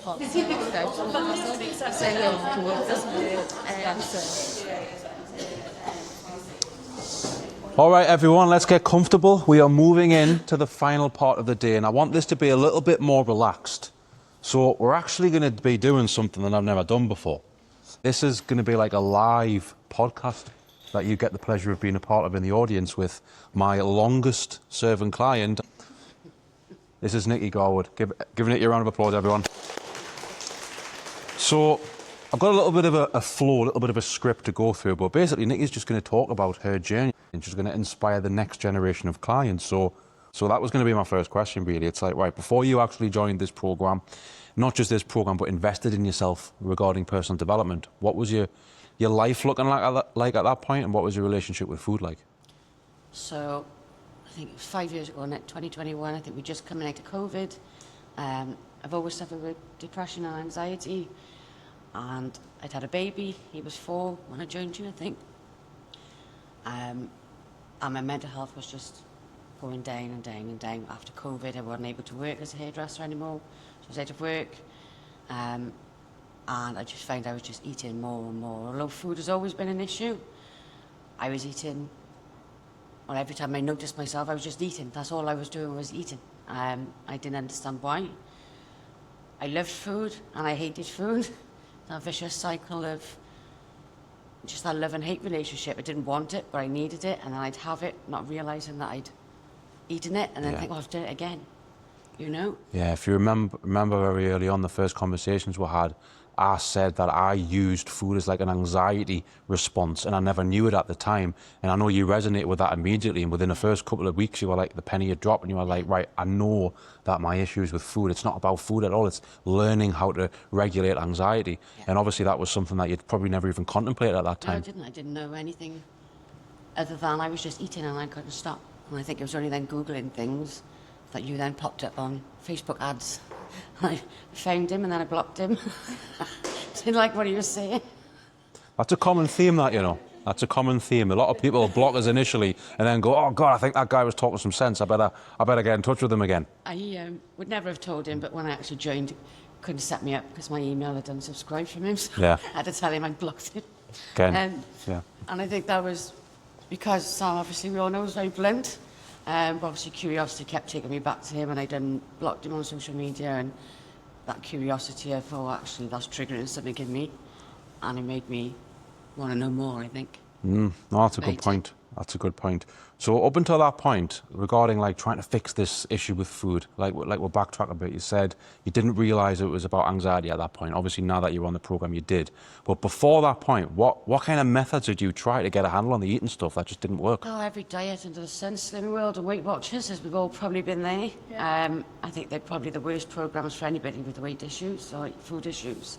hot. All right, everyone, let's get comfortable. We are moving in to the final part of the day, and I want this to be a little bit more relaxed. So we're actually going to be doing something that I've never done before. This is going to be like a live podcast that you get the pleasure of being a part of in the audience with my longest serving client. This is Nikki Garwood. Giving it your round of applause, everyone. So I've got a little bit of a flow, a little bit of a script to go through, but basically Nikki's just going to talk about her journey and she's going to inspire the next generation of clients. So that was going to be my first question, really. It's like, right, before you actually joined this program, not just this program, but invested in yourself regarding personal development, what was your life looking like at that point, and what was your relationship with food like? So I think it was 5 years ago, 2021, I think we're just coming out of COVID. I've always suffered with depression and anxiety, and I'd had a baby. He was 4 when I joined you, I think. And my mental health was just going down and down and down. After COVID, I wasn't able to work as a hairdresser anymore, so I was out of work. And I just found I was just eating more and more. Although food has always been an issue, I was eating, well, every time I noticed myself, I was just eating. That's all I was doing, was eating. I didn't understand why. I loved food and I hated food. That vicious cycle of just that love and hate relationship. I didn't want it, but I needed it, and then I'd have it, not realising that I'd eaten it, and then think, oh, I've done it again, you know? Yeah, if you remember very early on, the first conversations we had, I said that I used food as like an anxiety response, and I never knew it at the time. And I know you resonated with that immediately, and within the first couple of weeks, you were like, the penny had dropped, and you were like, right, I know that my issue is with food. It's not about food at all. It's learning how to regulate anxiety. Yeah. And obviously that was something that you'd probably never even contemplated at that time. No, I didn't know anything other than I was just eating and I couldn't stop. And I think it was only then Googling things that you then popped up on Facebook ads. I found him and then I blocked him. Didn't like what he was saying. That's a common theme, that, you know. That's a common theme. A lot of people block us initially and then go, oh God, I think that guy was talking some sense. I better get in touch with him again. I would never have told him, but when I actually joined, he couldn't set me up because my email had unsubscribed from him. So I had to tell him I'd blocked him. Again, And I think that was because Sam, obviously, we all know, was very blunt. But obviously curiosity kept taking me back to him, and I then blocked him on social media, and that curiosity, I thought, actually, that's triggering something in me, and it made me want to know more, I think. No, that's a good point. That's a good point. So up until that point, regarding like trying to fix this issue with food, like we'll backtrack a bit. You said you didn't realise it was about anxiety at that point. Obviously, now that you're on the programme, you did. But before that point, what kind of methods did you try to get a handle on the eating stuff that just didn't work? Oh, every diet under the sun, Slim World and Weight Watchers, as we've all probably been there. Yeah. I think they're probably the worst programmes for anybody with weight issues or food issues.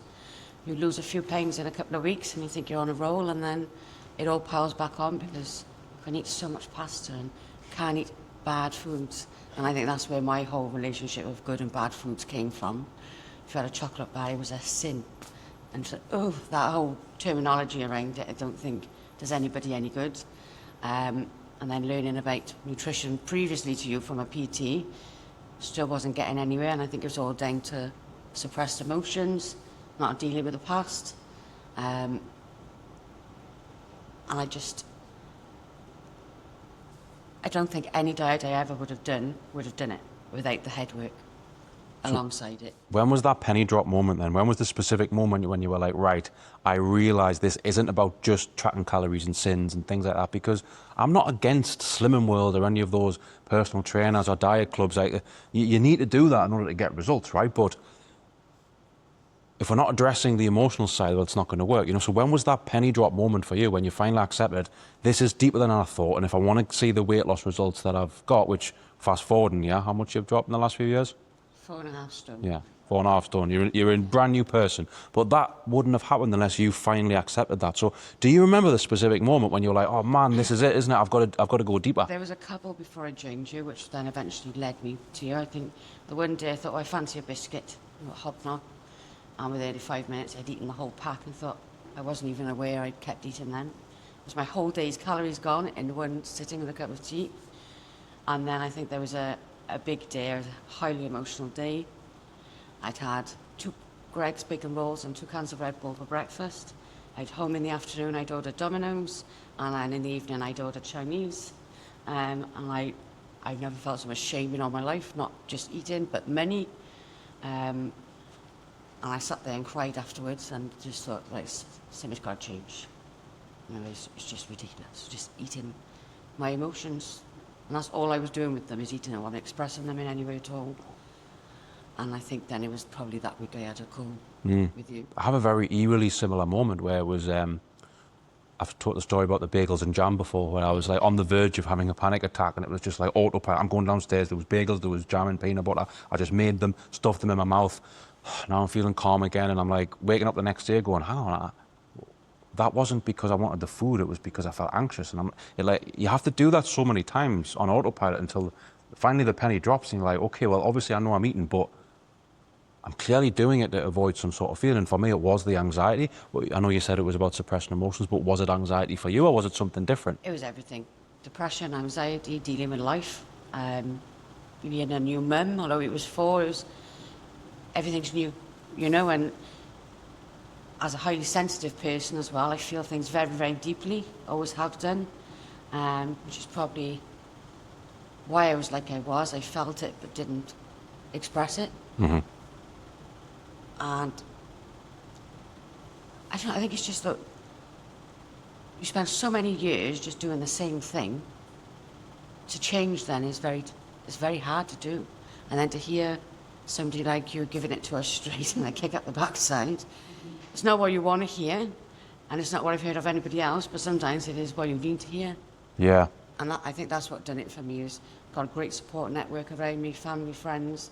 You lose a few pounds in a couple of weeks and you think you're on a roll, and then it all piles back on because you can eat so much pasta and can't eat bad foods. And I think that's where my whole relationship with good and bad foods came from. If you had a chocolate bar, it was a sin. And so, that whole terminology around it, I don't think does anybody any good. And then learning about nutrition previously to you from a PT, still wasn't getting anywhere. And I think it was all down to suppressed emotions, not dealing with the past. And I don't think any diet I ever would have done it without the head work alongside it. When was that penny drop moment then? When was the specific moment when you were like, right, I realise this isn't about just tracking calories and sins and things like that? Because I'm not against Slimming World or any of those personal trainers or diet clubs. Like, you need to do that in order to get results, right? But if we're not addressing the emotional side, well, it's not going to work, you know. So when was that penny drop moment for you, when you finally accepted this is deeper than I thought, and if I want to see the weight loss results that I've got, which fast forwarding, how much you've dropped in the last few years? 4.5 stone. Yeah, 4.5 stone. You're a brand new person, but that wouldn't have happened unless you finally accepted that. So do you remember the specific moment when you're like, oh man, this is it, isn't it? I've got to go deeper. There was a couple before I joined you, which then eventually led me to you. I think the one day I thought, I fancy a biscuit, hobnob. And within 5 minutes, I'd eaten the whole pack and thought I wasn't even aware I'd kept eating then. It was my whole day's calories gone in one sitting with a cup of tea. And then I think there was a big day, a highly emotional day. I'd had Greg's bacon rolls and 2 cans of Red Bull for breakfast. I'd home in the afternoon, I'd order Domino's, and then in the evening I'd order Chinese. And I've never felt so much shame in all my life, not just eating, but money. And I sat there and cried afterwards and just thought, right, something's got to change. You know, it's just ridiculous, just eating my emotions. And that's all I was doing with them, is eating them. I wasn't expressing them in any way at all. And I think then it was probably that week I had a call with you. I have a very eerily similar moment where it was, I've told the story about the bagels and jam before, where I was like on the verge of having a panic attack, and it was just like autopilot. I'm going downstairs, there was bagels, there was jam and peanut butter. I just made them, stuffed them in my mouth. Now I'm feeling calm again, and I'm like waking up the next day going, hang on, that wasn't because I wanted the food, it was because I felt anxious. And you have to do that so many times on autopilot until finally the penny drops, and you're like, okay, well, obviously I know I'm eating, but I'm clearly doing it to avoid some sort of feeling. For me, it was the anxiety. I know you said it was about suppressing emotions, but was it anxiety for you, or was it something different? It was everything. Depression, anxiety, dealing with life. Being a new mum, although it was 4, everything's new, you know, and as a highly sensitive person as well, I feel things very, very deeply, always have done, which is probably why I was like I was. I felt it but didn't express it. Mm-hmm. And I don't know, I think it's just that you spend so many years just doing the same thing. To change then is very hard to do. And then to hear somebody like you giving it to us straight and a kick up the backside, it's not what you want to hear, and it's not what I've heard of anybody else, but sometimes it is what you need to hear. Yeah. And I think that's what done it for me, is got a great support network around me, family, friends.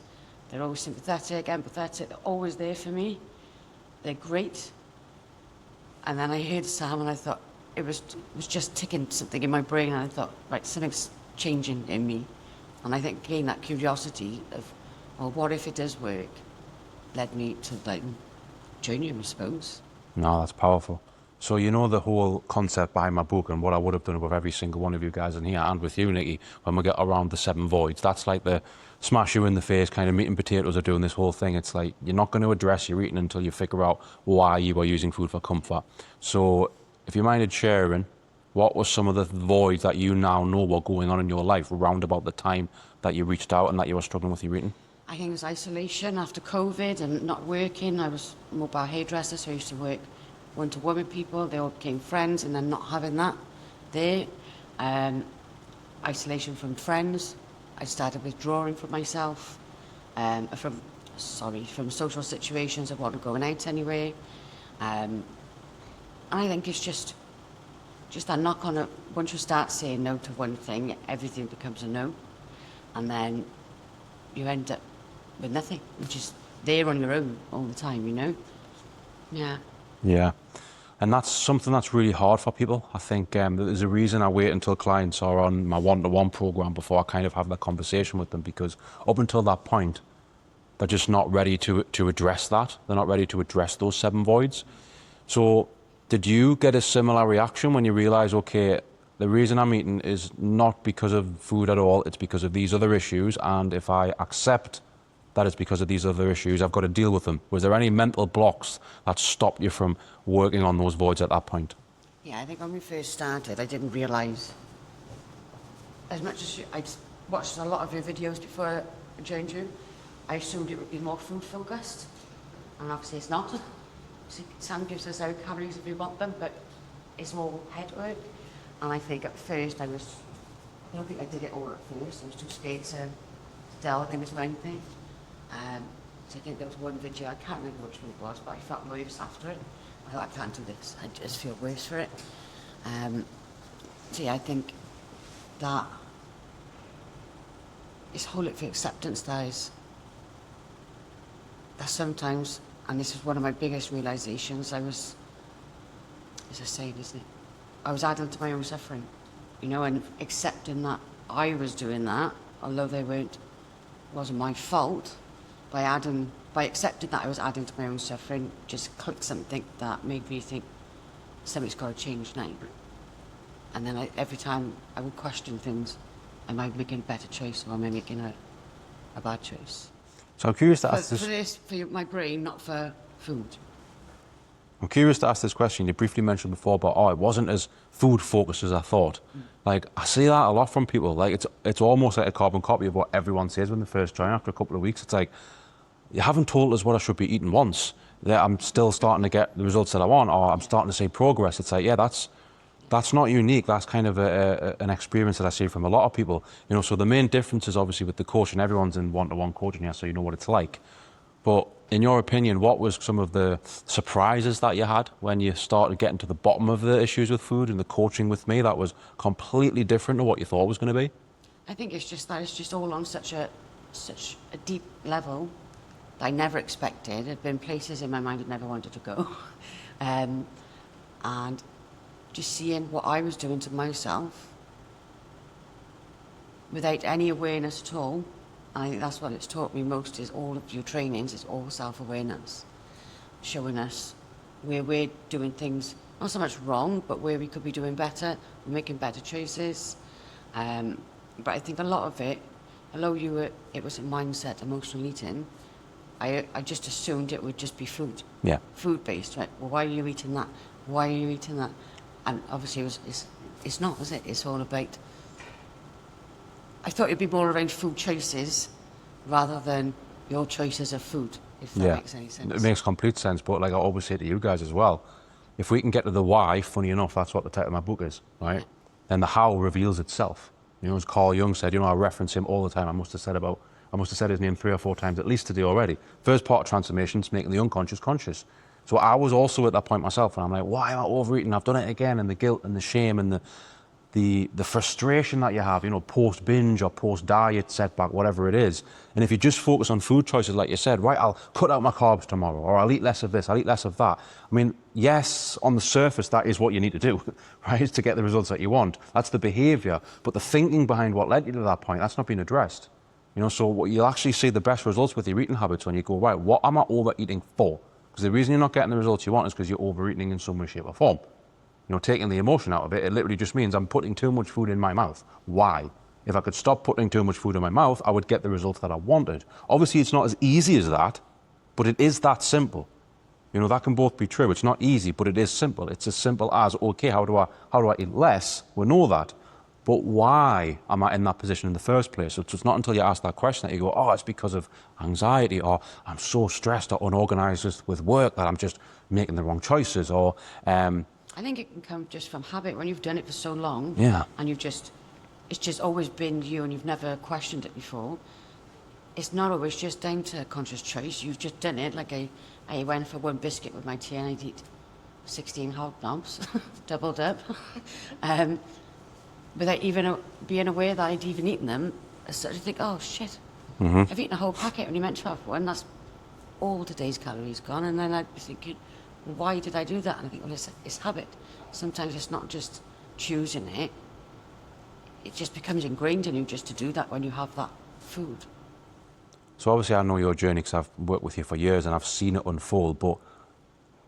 They're always sympathetic, empathetic, they're always there for me. They're great. And then I heard Sam and I thought, it was just ticking something in my brain, and I thought, right, something's changing in me. And I think again that curiosity of, well, what if it does work, led me to like join you, I suppose. No, that's powerful. So you know the whole concept behind my book, and what I would have done with every single one of you guys in here, and with you, Nikki, when we get around the 7 voids. That's like the smash you in the face kind of meat and potatoes of doing this whole thing. It's like you're not going to address your eating until you figure out why you are using food for comfort. So if you minded sharing, what were some of the voids that you now know were going on in your life around about the time that you reached out and that you were struggling with your eating? I think it was isolation after COVID and not working. I was a mobile hairdresser, so I used to work one-to-one with people. They all became friends, and then not having that there. Isolation from friends. I started withdrawing from myself, from social situations. I wasn't going out anyway. And I think it's just that knock on it. Once you start saying no to one thing, everything becomes a no. And then you end up with nothing, which is there on your own all the time, you know? Yeah. Yeah. And that's something that's really hard for people. I think there's a reason I wait until clients are on my one-to-one program before I kind of have that conversation with them, because up until that point, they're just not ready to address that. They're not ready to address those 7 voids. So did you get a similar reaction when you realize, okay, the reason I'm eating is not because of food at all, it's because of these other issues, and if I accept that it's because of these other issues, I've got to deal with them? Was there any mental blocks that stopped you from working on those voids at that point? Yeah, I think when we first started, I didn't realise, as much as I'd watched a lot of your videos before I joined you, I assumed it would be more food focused, and obviously it's not. Sam gives us our calories if we want them, but it's more head work. And I think at first I don't think I did it all at first. I was too scared to delve into anything. So I think there was one video, I can't remember which one it was, but I felt nervous after it. I thought, I can't do this, I just feel worse for it. So yeah, I think that this whole for acceptance that sometimes, and this is one of my biggest realizations, it's a saying, isn't it? I was adding to my own suffering, you know, and accepting that I was doing that, although wasn't my fault. By accepting that I was adding to my own suffering, just clicked something that made me think something's got to change now. And then every time I would question things, am I making a better choice, or am I making a bad choice? So I'm curious to ask for my brain, not for food. I'm curious to ask this question. You briefly mentioned before about, it wasn't as food focused as I thought. Like, I see that a lot from people. Like, it's almost like a carbon copy of what everyone says when they first join. After a couple of weeks, it's like, you haven't told us what I should be eating once. That I'm still starting to get the results that I want, or I'm starting to see progress. It's like, yeah, that's not unique. That's kind of an experience that I see from a lot of people. You know, so the main difference is obviously with the coaching. Everyone's in one-to-one coaching here, so you know what it's like. But in your opinion, what was some of the surprises that you had when you started getting to the bottom of the issues with food and the coaching with me that was completely different to what you thought it was going to be? I think it's just all on such a deep level that I never expected. There'd been places in my mind I'd never wanted to go. And just seeing what I was doing to myself without any awareness at all. I think that's what it's taught me most, is all of your trainings, it's all self-awareness, showing us where we're doing things, not so much wrong, but where we could be doing better, we're making better choices. But I think a lot of it, although it was a mindset, emotional eating, I just assumed it would just be food. Yeah. Food-based, right? Well, why are you eating that? Why are you eating that? And obviously it's not, is it? It's all about... I thought it'd be more around food choices rather than your choices of food, if that makes any sense. It makes complete sense, but like I always say to you guys as well, if we can get to the why, funny enough, that's what the title of my book is, right? Then the how reveals itself. You know, as Carl Jung said, you know, I reference him all the time. I must have said his name 3 or 4 times at least today already. First part of transformation is making the unconscious conscious. So I was also at that point myself, and I'm like, why am I overeating? I've done it again, and the guilt and the shame and the frustration that you have, you know, post-binge or post-diet setback, whatever it is. And if you just focus on food choices, like you said, right, I'll cut out my carbs tomorrow, or I'll eat less of this, I'll eat less of that. I mean, yes, on the surface, that is what you need to do, right, to get the results that you want. That's the behavior. But the thinking behind what led you to that point, that's not been addressed. You know, so what you'll actually see the best results with your eating habits when you go, right, what am I overeating for? Because the reason you're not getting the results you want is because you're overeating in some way, shape, or form. You know, taking the emotion out of it, it literally just means I'm putting too much food in my mouth. Why? If I could stop putting too much food in my mouth, I would get the results that I wanted. Obviously, it's not as easy as that, but it is that simple. You know, that can both be true. It's not easy, but it is simple. It's as simple as, okay, how do I eat less? We know that. But why am I in that position in the first place? So it's not until you ask that question that you go, oh, it's because of anxiety, or I'm so stressed or unorganized with work that I'm just making the wrong choices, or... I think it can come just from habit when you've done it for so long. Yeah. And it's just always been you and you've never questioned it before. It's not always just down to conscious choice. You've just done it. Like I went for 1 biscuit with my tea and I'd eat 16 hobnobs, doubled up. Without even being aware that I'd even eaten them, I started to think, oh shit, I've eaten a whole packet when you meant to have one. That's all today's calories gone. And then I'd be thinking, why did I do that? And I think, well, it's habit. Sometimes it's not just choosing it. It just becomes ingrained in you just to do that when you have that food. So obviously I know your journey because I've worked with you for years and I've seen it unfold, but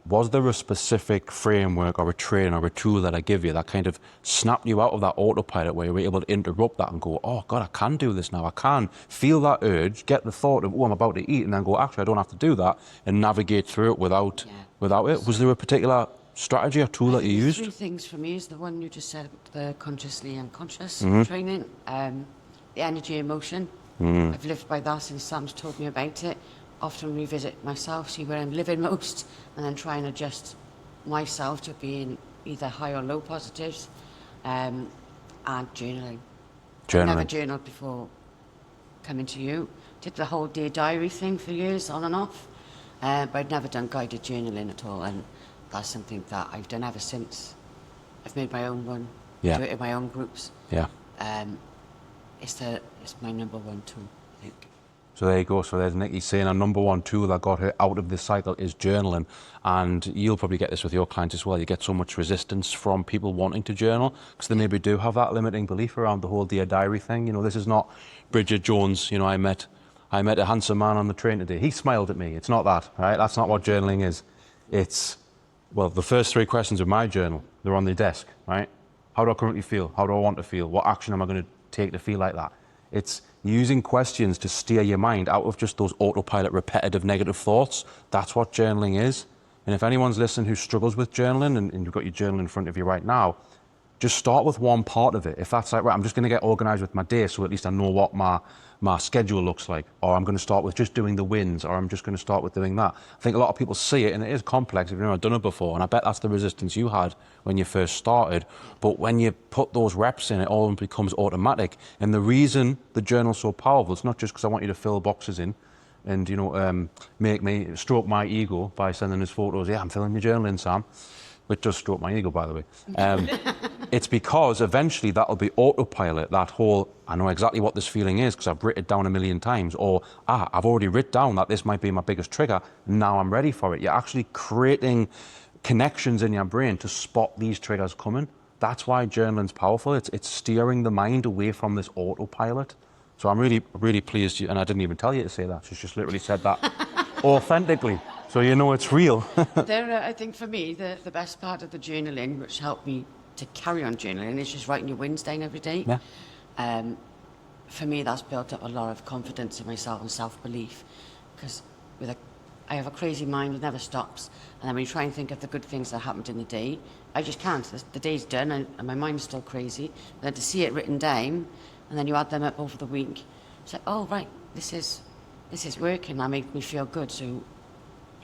was there a specific framework or a training or a tool that I give you that kind of snapped you out of that autopilot where you were able to interrupt that and go, oh God, I can do this now. I can feel that urge, get the thought of, oh, I'm about to eat, and then go, actually, I don't have to do that, and navigate through it without it. Was there a particular strategy or tool that you used? 3 things for me is the one you just said, the consciously unconscious training, the energy emotion. I've lived by that since Sam's told me about it. Often revisit myself, see where I'm living most, and then try and adjust myself to being either high or low positives, and journaling. I never journaled before coming to you. Did the whole Dear Diary thing for years, on and off, but I'd never done guided journaling at all, and that's something that I've done ever since. I've made my own one, do it in my own groups. Yeah. It's my number 1 tool, I think. So there you go. So there's Nikki saying a number 1 tool that got her out of this cycle is journaling. And you'll probably get this with your clients as well. You get so much resistance from people wanting to journal because they maybe do have that limiting belief around the whole Dear Diary thing. You know, this is not Bridget Jones. You know, I met a handsome man on the train today. He smiled at me. It's not that, right? That's not what journaling is. It's, well, the first 3 questions of my journal, they're on the desk, right? How do I currently feel? How do I want to feel? What action am I going to take to feel like that? It's using questions to steer your mind out of just those autopilot, repetitive, negative thoughts. That's what journaling is. And if anyone's listening who struggles with journaling, and you've got your journal in front of you right now, just start with one part of it. If that's like, right, I'm just going to get organized with my day, so at least I know what my schedule looks like. Or I'm going to start with just doing the wins, or I'm just going to start with doing that. I think a lot of people see it, and it is complex if you've never done it before. And I bet that's the resistance you had when you first started. But when you put those reps in, it all becomes automatic. And the reason the journal's so powerful, it's not just because I want you to fill boxes in and, you know, make me stroke my ego by sending us photos. Yeah, I'm filling your journal in, Sam. Which does stroke my ego, by the way. It's because eventually that'll be autopilot, that whole, I know exactly what this feeling is because I've written it down a million times, or, I've already written down that this might be my biggest trigger, now I'm ready for it. You're actually creating connections in your brain to spot these triggers coming. That's why journaling's powerful. It's steering the mind away from this autopilot. So I'm really, really pleased, and I didn't even tell you to say that. She's just literally said that authentically. So you know it's real. I think for me, the best part of the journaling, which helped me to carry on journaling, is just writing your wins down every day. Yeah. For me, that's built up a lot of confidence in myself and self-belief, because I have a crazy mind that never stops. And then when you try and think of the good things that happened in the day, I just can't. The day's done and my mind's still crazy. But then to see it written down, and then you add them up over the week, it's like, oh, right, this is working. That makes me feel good. So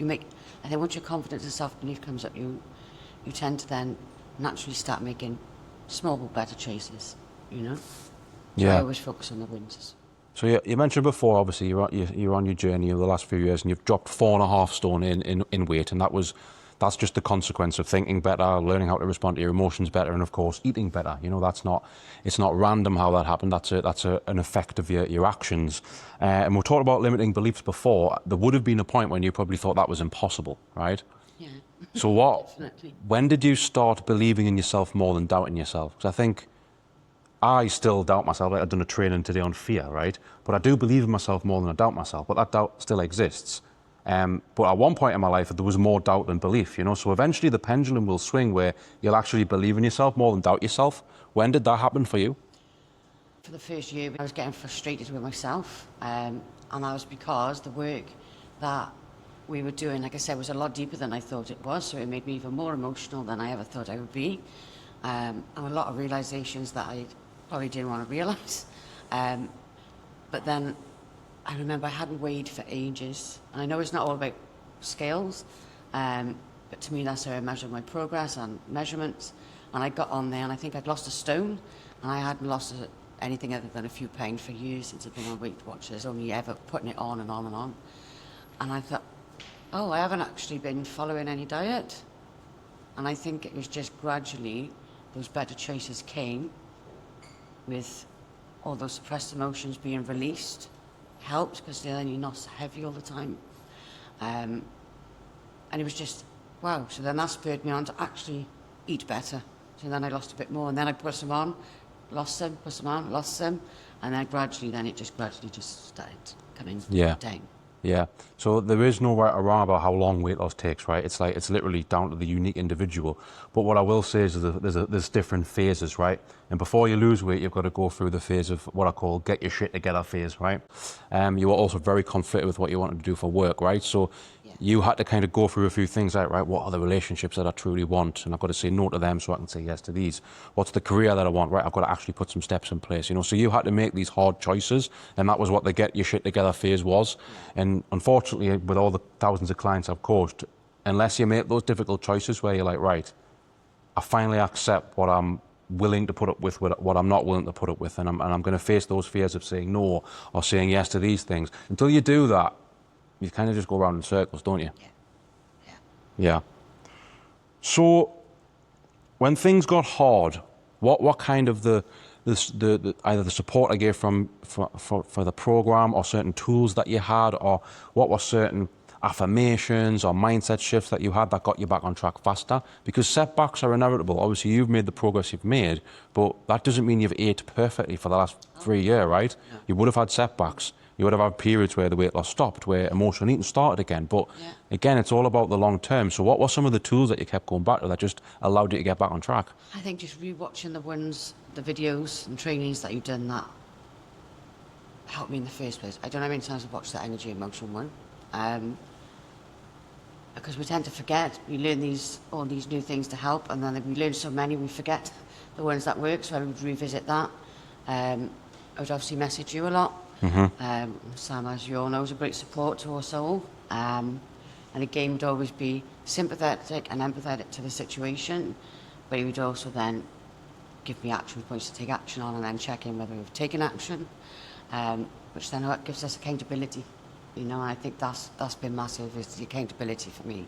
I think once your confidence and self-belief comes up, you tend to then naturally start making small but better choices, you know? Yeah. So I always focus on the wins. So you mentioned before, obviously, you're on your journey over the last few years, and you've dropped 4.5 stone in weight, and that's just the consequence of thinking better, learning how to respond to your emotions better, and of course eating better. You know, it's not random how that happened. That's an effect of your actions. And we talked about limiting beliefs before. There would have been a point when you probably thought that was impossible, right? Yeah. So Definitely. when did you start believing in yourself more than doubting yourself? Because I think I still doubt myself. Like, I've done a training today on fear, right? But I do believe in myself more than I doubt myself. But that doubt still exists. But at one point in my life, there was more doubt than belief, you know? So eventually the pendulum will swing where you'll actually believe in yourself more than doubt yourself. When did that happen for you? For the first year, I was getting frustrated with myself. And that was because the work that we were doing, like I said, was a lot deeper than I thought it was. So it made me even more emotional than I ever thought I would be. And a lot of realizations that I probably didn't want to realize. But then I remember I hadn't weighed for ages. And I know it's not all about scales, but to me that's how I measured my progress and measurements. And I got on there and I think I'd lost a stone, and I hadn't lost anything other than a few pounds for years since I've been on Weight Watchers, only ever putting it on and on and on. And I thought, oh, I haven't actually been following any diet. And I think it was just gradually those better choices came with all those suppressed emotions being released. Helped because then you're not so heavy all the time. And it was just, wow. So then that spurred me on to actually eat better. So then I lost a bit more, and then I put some on, lost some, put some on, lost some, and then gradually just started coming down. Yeah. So there is no right or wrong about how long weight loss takes, right? It's literally down to the unique individual. But what I will say is there's different phases, right? And before you lose weight, you've got to go through the phase of what I call get your shit together phase, right? You were also very conflicted with what you wanted to do for work, right? So you had to kind of go through a few things like, right, what are the relationships that I truly want? And I've got to say no to them so I can say yes to these. What's the career that I want? Right, I've got to actually put some steps in place, you know? So you had to make these hard choices, and that was what the get your shit together phase was. And unfortunately, with all the thousands of clients I've coached, unless you make those difficult choices where you're like, right, I finally accept what I'm willing to put up with, what I'm not willing to put up with, and I'm going to face those fears of saying no or saying yes to these things. Until you do that, you kind of just go around in circles, don't you? Yeah. So when things got hard, what kind of the either the support I gave for the program, or certain tools that you had, or what were certain affirmations or mindset shifts that you had that got you back on track faster? Because setbacks are inevitable. Obviously, you've made the progress you've made, but that doesn't mean you've ate perfectly for the last 3 years, right? You would have had setbacks. You would have had periods where the weight loss stopped, where emotional eating started again. But again, it's all about the long term. So what were some of the tools that you kept going back to that just allowed you to get back on track? I think just rewatching the videos and trainings that you've done, that helped me in the first place. I don't know how many times I've watched that energy emotion one. Because we tend to forget. We learn all these new things to help, and then we learn so many, we forget the ones that work, so I would revisit that. I would obviously message you a lot. Sam, as you all know, is a great support to us all. And again, would always be sympathetic and empathetic to the situation, but he would also then give me action points to take action on and then check in whether we've taken action, which then gives us accountability. You know, and I think that's been massive, is the accountability for me.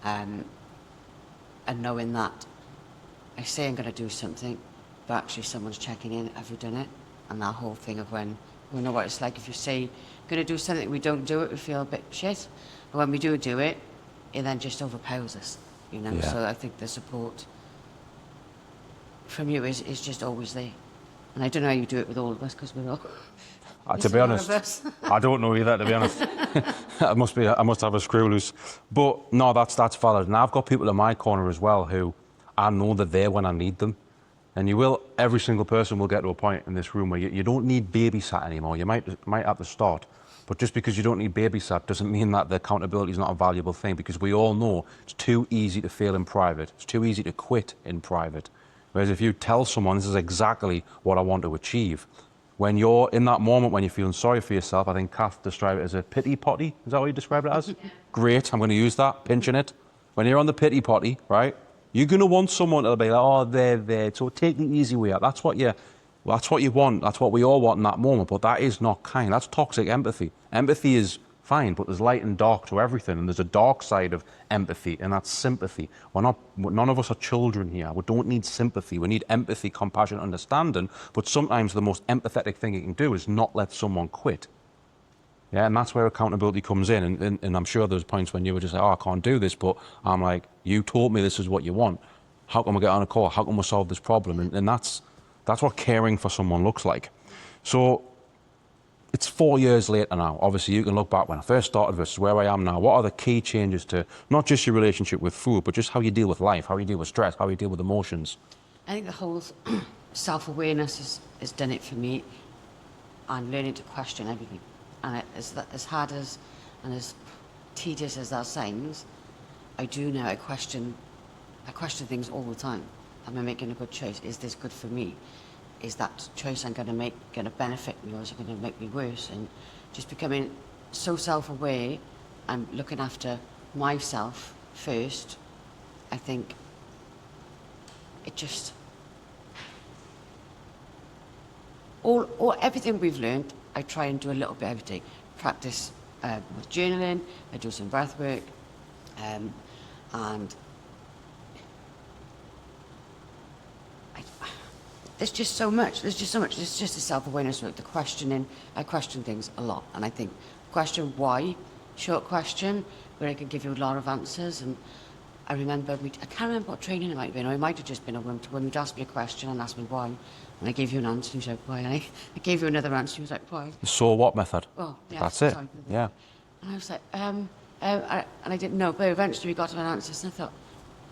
And knowing that I say I'm going to do something, but actually someone's checking in, have you done it? And that whole thing of when, we know what it's like, if you say you're going to do something, we don't do it, we feel a bit shit. But when we do it, it then just overpowers us, you know? Yeah. So I think the support from you is just always there. And I don't know how you do it with all of us, because we're all... To be honest, I don't know either, to be honest. I must have a screw loose. But no, that's valid. And I've got people in my corner as well who I know they're there when I need them. And every single person will get to a point in this room where you don't need babysat anymore. You might at the start. But just because you don't need babysat doesn't mean that the accountability is not a valuable thing, because we all know it's too easy to fail in private. It's too easy to quit in private. Whereas if you tell someone, this is exactly what I want to achieve, when you're in that moment when you're feeling sorry for yourself, I think Kath described it as a pity potty. Is that what you described it as? Yeah. Great, I'm going to use that, pinching it. When you're on the pity potty, right, you're going to want someone to be like, oh, there. So take the easy way out. That's what you want. That's what we all want in that moment. But that is not kind. That's toxic empathy. Empathy is fine, but there's light and dark to everything. And there's a dark side of empathy, and that's sympathy. None of us are children here. We don't need sympathy. We need empathy, compassion, understanding. But sometimes the most empathetic thing you can do is not let someone quit. Yeah, and that's where accountability comes in. And I'm sure there's points when you were just like, oh, I can't do this. But I'm like, you told me this is what you want. How can we get on a call? How can we solve this problem? And that's what caring for someone looks like. So it's 4 years later now. Obviously, you can look back when I first started versus where I am now. What are the key changes to not just your relationship with food, but just how you deal with life, how you deal with stress, how you deal with emotions? I think the whole self-awareness has done it for me, and learning to question everything. And as hard as and as tedious as that sounds, I do know I question things all the time. Am I making a good choice? Is this good for me? Is that choice I'm going to make going to benefit me, or is it going to make me worse? And just becoming so self-aware and looking after myself first, I think it just... everything we've learned, I try and do a little bit every day. Practice with journaling, I do some breath work, and there's just so much. It's just the self-awareness work, the questioning. I question things a lot, and I think question why, short question, where I can give you a lot of answers. And I remember, I can't remember what training it might have been, or it might have just been a woman who'd asked me a question and asked me why, and I gave you an answer, and she was like, why? And I gave you another answer, she was like, why? The so what method. Oh, yeah. That's it. Sorry. Yeah. And I was like, and I didn't know, but eventually we got to an answer, and I thought,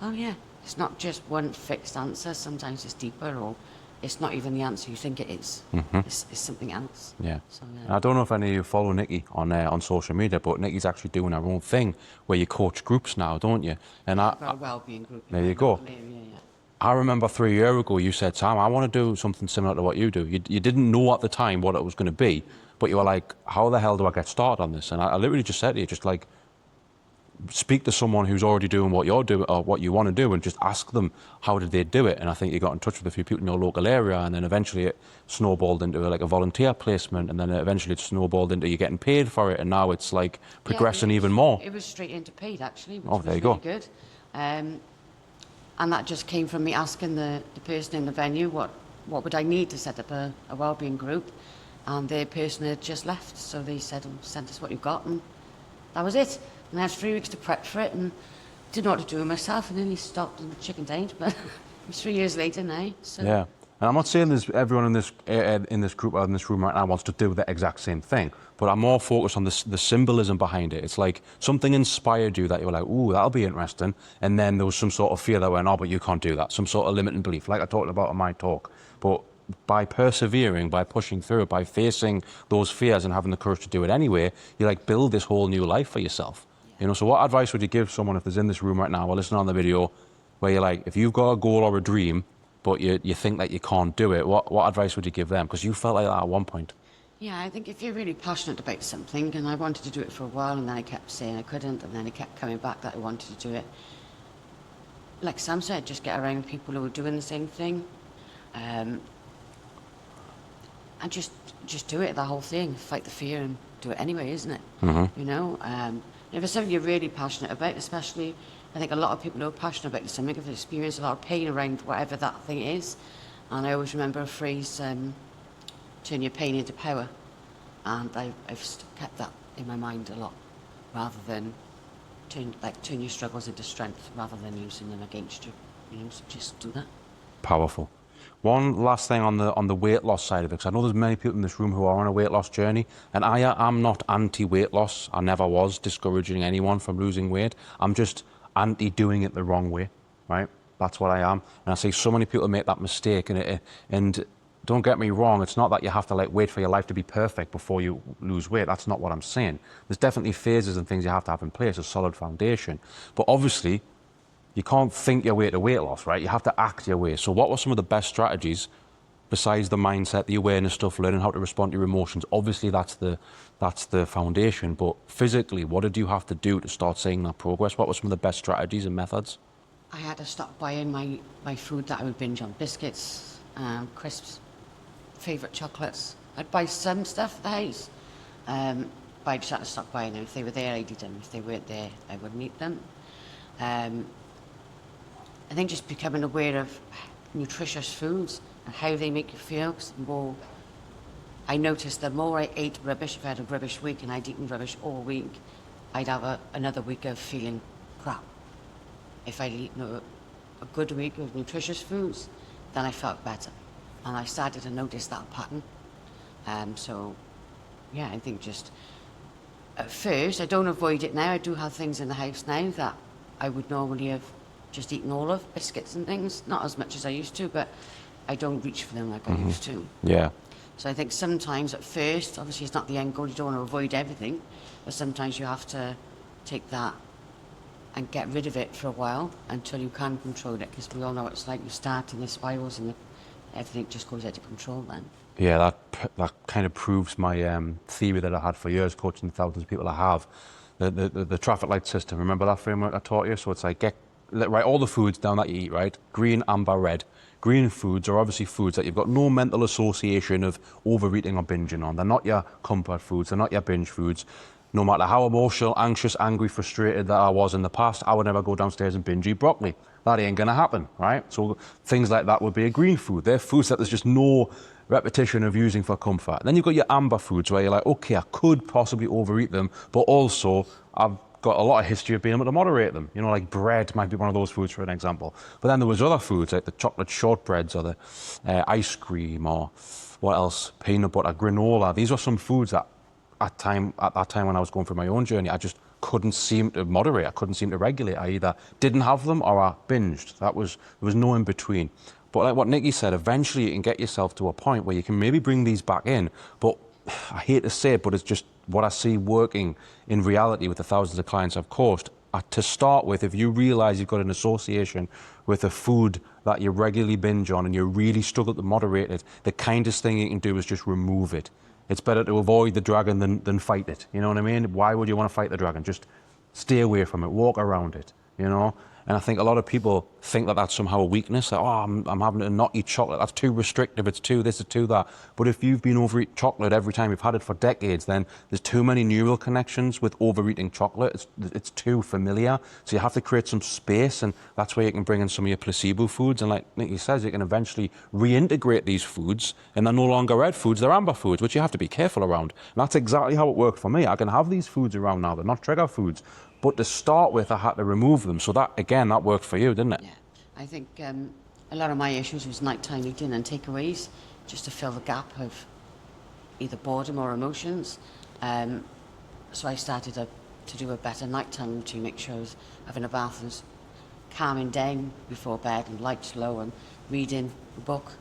oh yeah, it's not just one fixed answer. Sometimes it's deeper, or it's not even the answer you think it is. Mm-hmm. It's something else. Yeah. So, I don't know if any of you follow Nikki on social media, but Nikki's actually doing her own thing where you coach groups now, don't you? And a well-being group. There you go. Area, yeah. I remember 3 years ago you said, Sam, I want to do something similar to what you do. You didn't know at the time what it was going to be, but you were like, how the hell do I get started on this? And I literally just said to you, just like, speak to someone who's already doing what you're doing or what you want to do, and just ask them how did they do it. And I think you got in touch with a few people in your local area, and then eventually it snowballed into like a volunteer placement, and then eventually it snowballed into you getting paid for it, and now it's like progressing even more. It was straight into paid actually, which Oh, was there you really go. good. And that just came from me asking the person in the venue what would I need to set up a wellbeing group, and the person had just left, so they said, send us what you've got, and that was it. And I had 3 weeks to prep for it, and didn't know what to do with myself, and then he stopped and chickened out. But it's 3 years later now. So. Yeah, and I'm not saying there's everyone in this group or in this room right now wants to do the exact same thing, but I'm more focused on the symbolism behind it. It's like something inspired you that you were like, ooh, that'll be interesting, and then there was some sort of fear that went, oh, but you can't do that, some sort of limiting belief, like I talked about in my talk. But by persevering, by pushing through it, by facing those fears and having the courage to do it anyway, you like build this whole new life for yourself. You know, so what advice would you give someone if there's in this room right now or listening on the video where you're like, if you've got a goal or a dream, but you think that you can't do it, what advice would you give them? Because you felt like that at one point. Yeah, I think if you're really passionate about something, and I wanted to do it for a while, and then I kept saying I couldn't, and then I kept coming back that I wanted to do it. Like Sam said, just get around people who are doing the same thing, and just do it, the whole thing. Fight the fear and do it anyway, isn't it? Mm-hmm. You know, if it's something you're really passionate about, especially, I think a lot of people who are passionate about something have experienced a lot of pain around whatever that thing is. And I always remember a phrase, turn your pain into power. And I've kept that in my mind a lot, rather than turn your struggles into strength, rather than using them against you. You know, so just do that. Powerful. One last thing on the weight loss side of it, because I know there's many people in this room who are on a weight loss journey, and I'm not anti-weight loss. I never was discouraging anyone from losing weight. I'm just anti-doing it the wrong way, right? That's what I am. And I see so many people make that mistake, and don't get me wrong, it's not that you have to like wait for your life to be perfect before you lose weight. That's not what I'm saying. There's definitely phases and things you have to have in place, a solid foundation. But obviously, you can't think your way to weight loss, right? You have to act your way. So what were some of the best strategies besides the mindset, the awareness stuff, learning how to respond to your emotions? Obviously, that's the foundation. But physically, what did you have to do to start seeing that progress? What were some of the best strategies and methods? I had to stop buying my food that I would binge on: biscuits, crisps, favourite chocolates. I'd buy some stuff at the house, but I just had to stop buying them. If they were there, I'd eat them. If they weren't there, I wouldn't eat them. I think just becoming aware of nutritious foods and how they make you feel. 'Cause I noticed the more I ate rubbish, if I had a rubbish week and I'd eaten rubbish all week, I'd have another week of feeling crap. If I'd eaten a good week of nutritious foods, then I felt better. And I started to notice that pattern. So, yeah, I think just at first, I don't avoid it now. I do have things in the house now that I would normally have just eaten all of, biscuits and things, not as much as I used to, but I don't reach for them like I used to. Yeah. So I think sometimes at first, obviously it's not the end goal, you don't want to avoid everything, but sometimes you have to take that and get rid of it for a while until you can control it, because we all know it's like you start in the spirals and everything just goes out of control then. Yeah, that kind of proves my theory that I had for years, coaching the thousands of people I have. The traffic light system, remember that framework I taught you? So it's like, write all the foods down that you eat, right? Green, amber, red. Green foods are obviously foods that you've got no mental association of overeating or binging on. They're not your comfort foods, they're not your binge foods. No matter how emotional, anxious, angry, frustrated that I was in the past, I would never go downstairs and binge eat broccoli. That ain't gonna happen, right? So things like that would be a green food. They're foods that there's just no repetition of using for comfort. And then you've got your amber foods where you're like, okay, I could possibly overeat them, but also I've got a lot of history of being able to moderate them. You know, like bread might be one of those foods, for an example. But then there was other foods like the chocolate shortbreads or the ice cream, or what else, peanut butter, granola. These are some foods that at that time when I was going through my own journey, I just couldn't seem to moderate. I couldn't seem to regulate. I either didn't have them or I binged. There was no in between. But like what Nikki said, eventually you can get yourself to a point where you can maybe bring these back in. But I hate to say it, but it's just what I see working in reality with the thousands of clients I've coached. To start with, if you realize you've got an association with a food that you regularly binge on and you really struggle to moderate it, the kindest thing you can do is just remove it. It's better to avoid the dragon than fight it. You know what I mean? Why would you want to fight the dragon? Just stay away from it, walk around it, you know? And I think a lot of people think that that's somehow a weakness. Like, oh, I'm having to not eat chocolate. That's too restrictive. It's too this, it's too that. But if you've been overeating chocolate every time you've had it for decades, then there's too many neural connections with overeating chocolate. It's too familiar. So you have to create some space, and that's where you can bring in some of your placebo foods. And like Nikki says, you can eventually reintegrate these foods, and they're no longer red foods, they're amber foods, which you have to be careful around. And that's exactly how it worked for me. I can have these foods around now. They're not trigger foods. But to start with, I had to remove them. So that, again, that worked for you, didn't it? Yeah, I think a lot of my issues was nighttime eating and takeaways, just to fill the gap of either boredom or emotions. So I started to do a better nighttime routine, make sure I was having a bath and calming down before bed and lights low and reading a book.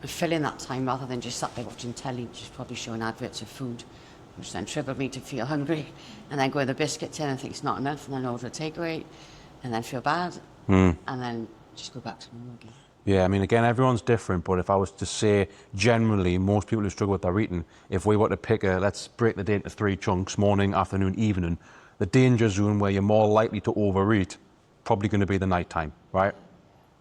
filling that time rather than just sat there watching telly, just probably showing adverts of food, which then triggered me to feel hungry, and then go with the biscuit tin and think it's not enough, and then order a takeaway, and then feel bad, and then just go back to normal again. Yeah, I mean, again, everyone's different, but if I was to say generally, most people who struggle with their eating, if we were to pick let's break the day into 3 chunks, morning, afternoon, evening, the danger zone where you're more likely to overeat, probably going to be the night time, right?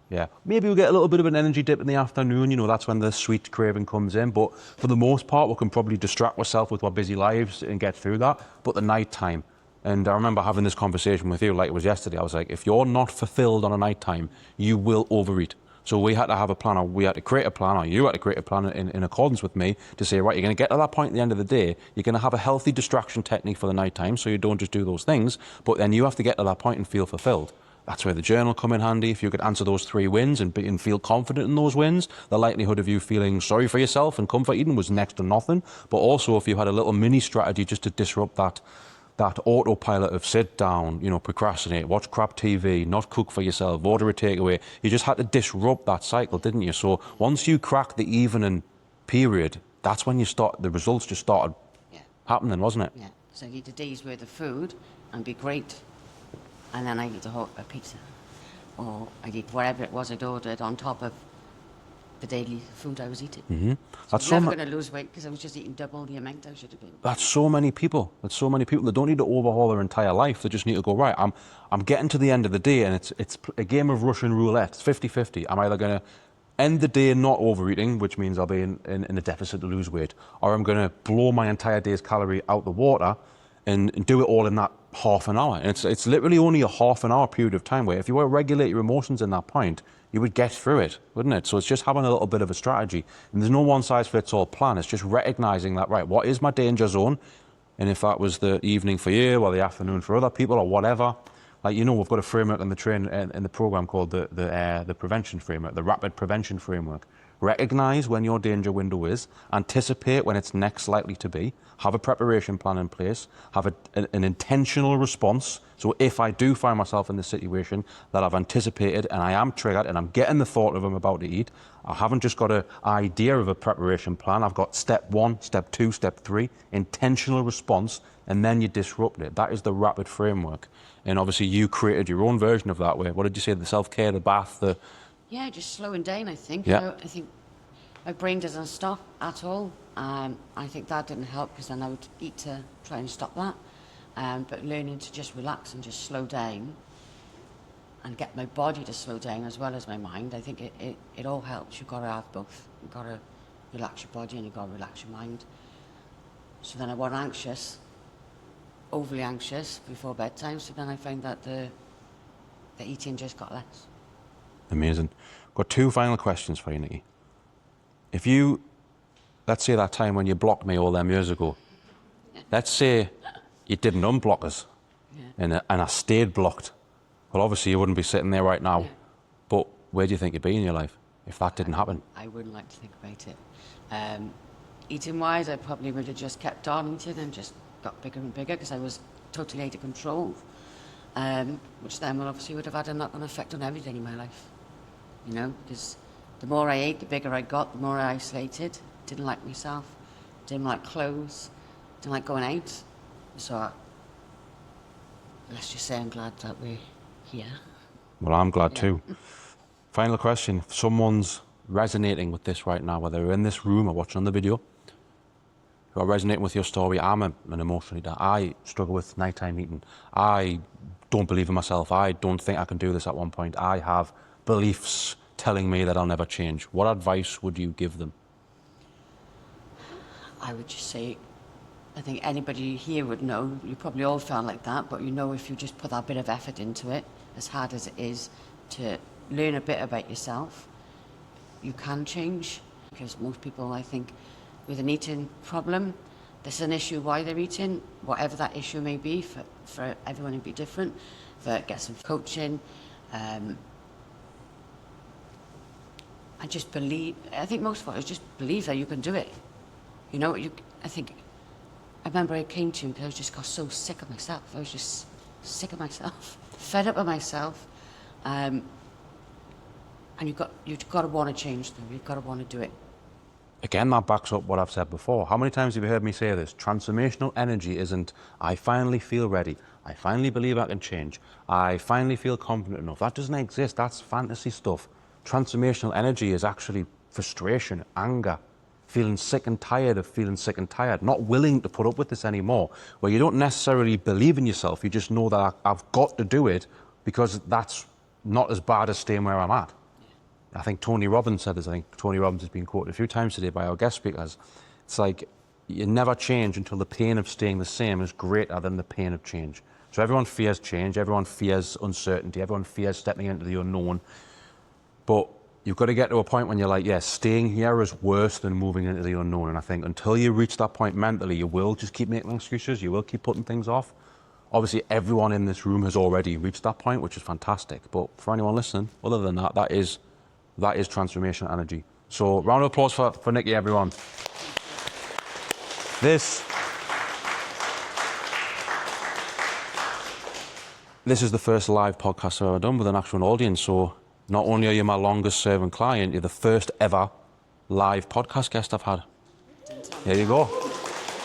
Yeah, maybe we'll get a little bit of an energy dip in the afternoon, you know, that's when the sweet craving comes in, but for the most part, we can probably distract ourselves with our busy lives and get through that, but the night time, and I remember having this conversation with you like it was yesterday, I was like, if you're not fulfilled on a night time, you will overeat. So we had to have a plan, or we had to create a plan, or you had to create a plan in accordance with me to say, right, you're going to get to that point at the end of the day, you're going to have a healthy distraction technique for the night time, so you don't just do those things, but then you have to get to that point and feel fulfilled. That's where the journal come in handy. If you could answer those 3 wins and feel confident in those wins, the likelihood of you feeling sorry for yourself and comfort eating was next to nothing. But also if you had a little mini strategy just to disrupt that autopilot of sit down, you know, procrastinate, watch crap TV, not cook for yourself, order a takeaway. You just had to disrupt that cycle, didn't you? So once you cracked the evening period, that's when the results just started happening, wasn't it? Yeah, so I eat a day's worth of food and be great, and then I eat a pizza, or I eat whatever it was I'd ordered on top of the daily food I was eating. Mm-hmm. So I was never going to lose weight because I was just eating double the amount I should have been. That's so many people. That's so many people that don't need to overhaul their entire life. They just need to go, right, I'm getting to the end of the day, and it's a game of Russian roulette. It's 50-50. I'm either going to end the day not overeating, which means I'll be in a deficit to lose weight, or I'm going to blow my entire day's calorie out the water and do it all in that half an hour. And it's literally only a half an hour period of time where if you were to regulate your emotions in that point, you would get through it, wouldn't it? So it's just having a little bit of a strategy. And there's no one-size-fits-all plan. It's just recognizing that, right, what is my danger zone? And if that was the evening for you or the afternoon for other people or whatever, like, you know, we've got a framework in the program called the prevention framework, the rapid prevention framework. Recognize when your danger window is, anticipate when it's next likely to be, have a preparation plan in place, have an intentional response. So if I do find myself in this situation that I've anticipated and I am triggered and I'm getting the thought of I'm about to eat, I haven't just got an idea of a preparation plan. I've got step 1, step 2, step 3, intentional response, and then you disrupt it. That is the rapid framework. And obviously you created your own version of that way. What did you say? The self-care, the bath, the... Yeah, just slowing down, I think. Yeah. I think my brain doesn't stop at all. I think that didn't help because then I would eat to try and stop that. But learning to just relax and just slow down and get my body to slow down as well as my mind, I think it all helps. You've got to have both. You've got to relax your body and you've got to relax your mind. So then I wasn't anxious, overly anxious before bedtime, so then I found that the eating just got less. Amazing. Got 2 final questions for you, Nikki. If you, let's say that time when you blocked me all them years ago, let's say you didn't unblock us and I stayed blocked. Well, obviously you wouldn't be sitting there right now, but where do you think you'd be in your life if that didn't happen? I wouldn't like to think about it. Eating-wise, I probably would have just kept on eating and just got bigger and bigger because I was totally out of control, which then obviously would have had a knock-on effect on everything in my life. You know, because the more I ate, the bigger I got, the more I isolated, didn't like myself, didn't like clothes, didn't like going out. So let's just say I'm glad that we're here. Well, I'm glad too. Final question. If someone's resonating with this right now, whether they're in this room or watching on the video, who are resonating with your story, I'm an emotional eater. I struggle with nighttime eating. I don't believe in myself. I don't think I can do this at one point. I have beliefs telling me that I'll never change. What advice would you give them? I would just say, I think anybody here would know, you probably all felt like that, but you know if you just put that bit of effort into it, as hard as it is to learn a bit about yourself, you can change. Because most people, I think, with an eating problem, there's an issue why they're eating, whatever that issue may be, for everyone it'd be different, but get some coaching, and just believe. I think most of it is just believe that you can do it. You know, I remember I came to you because I just got so sick of myself. I was just sick of myself, fed up with myself, and you've got to want to change them. You've got to want to do it. again, that backs up what I've said before. How many times have you heard me say this? Transformational energy isn't, I finally feel ready. I finally believe I can change. I finally feel confident enough. That doesn't exist. That's fantasy stuff. Transformational energy is actually frustration, anger, feeling sick and tired of feeling sick and tired, not willing to put up with this anymore, where you don't necessarily believe in yourself. You just know that I've got to do it because that's not as bad as staying where I'm at. I think Tony Robbins said this. I think Tony Robbins has been quoted a few times today by our guest speakers. It's like you never change until the pain of staying the same is greater than the pain of change. So everyone fears change, everyone fears uncertainty, everyone fears stepping into the unknown. But you've got to get to a point when you're like, yes, staying here is worse than moving into the unknown. And I think until you reach that point mentally, you will just keep making excuses, you will keep putting things off. Obviously, everyone in this room has already reached that point, which is fantastic. But for anyone listening, other than that, that is transformational energy. So round of applause for Nikki, everyone. This is the first live podcast I've ever done with an actual audience. So not only are you my longest serving client, you're the first ever live podcast guest I've had. There you go.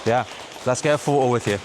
Yeah, let's get a photo with you.